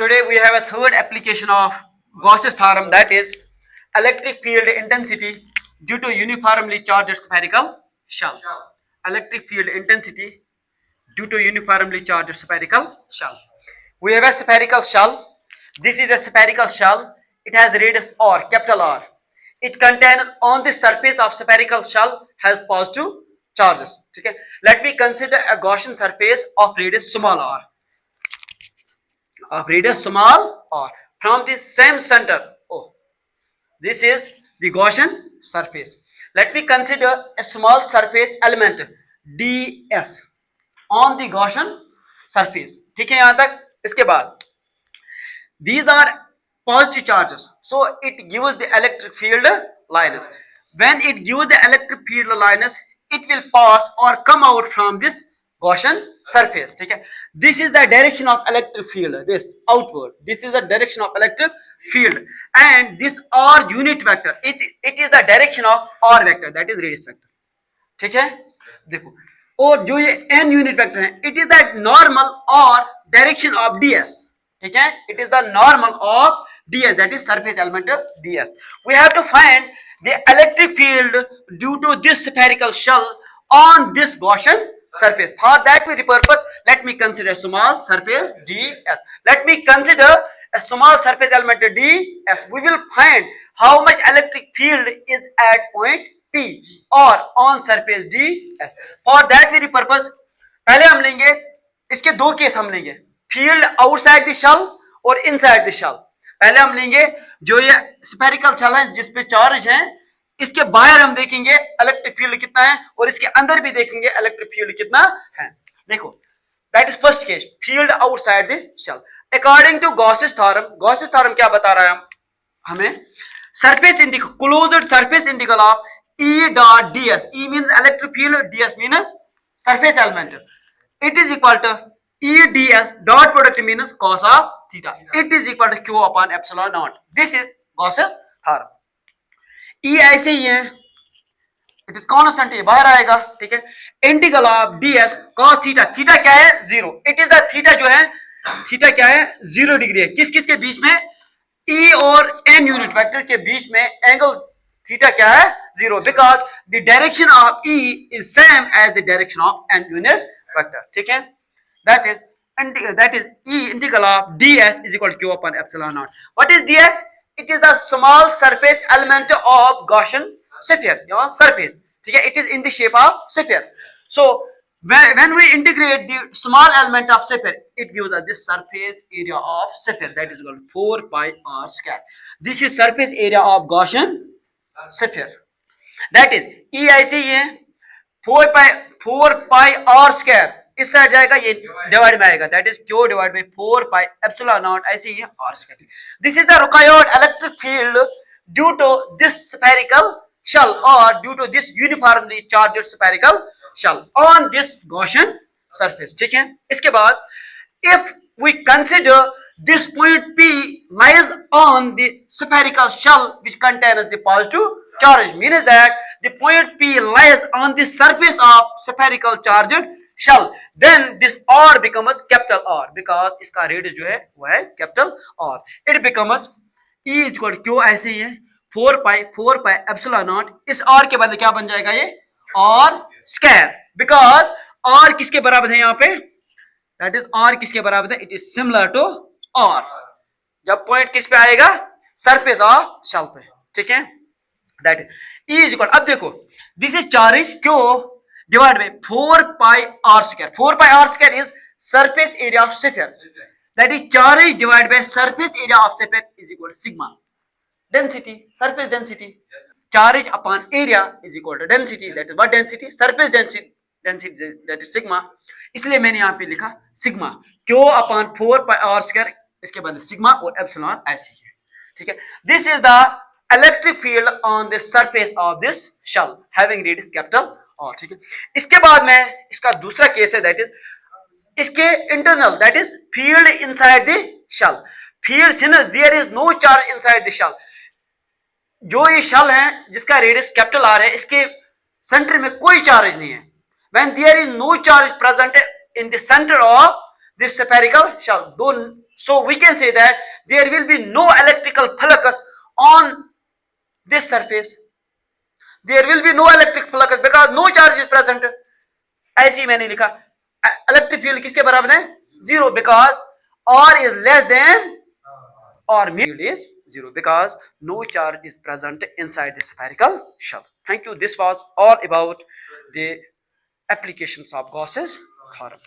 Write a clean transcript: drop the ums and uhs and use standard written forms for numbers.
Today we have a third application of Gauss's theorem, that is electric field intensity due to uniformly charged spherical shell. Electric field intensity due to uniformly charged spherical shell. We have a spherical shell. This is a spherical shell. It has radius R, capital R. It contains on the surface of spherical shell has positive charges. Okay. Let me consider a Gaussian surface of radius small r. Of radius small r from the same center. Oh, this is the Gaussian surface. Let me consider a small surface element ds on the Gaussian surface. ठीक है यहां तक. इसके बाद these are positive charges, so it gives the electric field lines. When it gives the electric field lines, it will pass or come out from this Gaussian surface. ठीक है. This is the direction of electric field. This outward. This is the direction of electric field, and this R unit vector. It is the direction of R vector. That is radius vector. ठीक है. देखो. और जो ये n unit vector है, it is the normal or direction of ds. ठीक है. It is the normal of ds. That is surface element of ds. We have to find the electric field due to this spherical shell on this Gaussian surface. For that very purpose, let me consider a small surface ds. Let me consider a small surface element ds. We will find how much electric field is at point P or on surface ds. For that very purpose, पहले हम लेंगे इसके दो case हम लेंगे, field outside the shell और inside the shell. पहले हम लेंगे जो ये स्फेरिकल शेल है जिसपे चार्ज है, इसके बाहर हम देखेंगे इलेक्ट्रिक फील्ड कितना है और इसके अंदर भी देखेंगे इलेक्ट्रिक फील्ड कितना है. देखो, that is first case, field outside the shell. According to Gauss's theorem, Gauss's theorem क्या बता रहा है हमें? Surface integral, closed surface integral of E dot ds. E means electric field, ds means surface element. It is equal to E ds dot product means cos of theta. It is equal to q upon epsilon naught. This is Gauss's theorem. E ऐसे ही है, it is constant, ये बाहर आएगा. ठीक है. Integral of ds cos theta. Theta क्या है? 0. इट इज द थीटा जो है, थीटा क्या है? 0 डिग्री है. किस किस के बीच में? E और n यूनिट वेक्टर के बीच में एंगल थीटा क्या है? 0. Because the direction of E is same as the direction of n unit vector. ठीक है. That is E integral of ds is equal to q upon epsilon naught. What is ds? It is the small surface element of Gaussian sphere. Your surface. ठीक है. It is in the shape of sphere. So when we integrate the small element of sphere, it gives us the surface area of sphere. That is equal to 4 pi r square. This is surface area of Gaussian sphere. That is E ऐसे ही है, 4 pi r square. इस side जाएगा, ये divide में आएगा. That is q divide by 4 pi epsilon naught. ऐसे ही है r square. This is the required electric field due to this spherical shell और due to this uniformly charged spherical shell on this Gaussian surface. ठीक है. इसके बाद if we consider this point P lies on the spherical shell which contains the positive charge, means that the point P lies on the surface of spherical charged shell, then this R becomes capital R because इसका radius जो है वो है capital R. It becomes E is equal to Q. ऐसे ही है 4 pi epsilon naught. इस R के बदले क्या बन जाएगा? ये R square. Because R किसके बराबर है यहाँ पे? That is R किसके बराबर है? It is similar to R. जब पॉइंट किस पे आएगा? सरफेस ऑफ शेल पे. ठीक है. That is E is equal. अब देखो, this is charge Q divided by 4 pi r square. 4 pi r square is surface area of sphere. That is charge divided by surface area of sphere is equal to sigma. Density, surface density. Charge upon area is equal to density. That is what density? Surface density. Density that is sigma. इसलिए मैंने यहाँ पे लिखा sigma. Q upon 4 pi r square. इसके बाद sigma और epsilon ऐसे ही है. ठीक है. This is the electric field on the surface of this shell having radius capital R. ठीक है. इसके बाद में इसका दूसरा केस है, दैट इज इसके internal, that is field inside the shell. Field since there is no charge inside the shell. जो ये शेल है जिसका रेडियस कैपिटल R है, इसके सेंटर में कोई चार्ज नहीं है. When there is no charge present in the centre of this spherical shell, though So we can say that there will be no electrical flux on this surface. There will be no electric flux because no charge is present. ऐसे ही मैंने लिखा electric field किसके बराबर है? Zero, because R is less than or field is zero because no charge is present inside the spherical shell. Thank you. This was all about the applications of Gauss's theorem.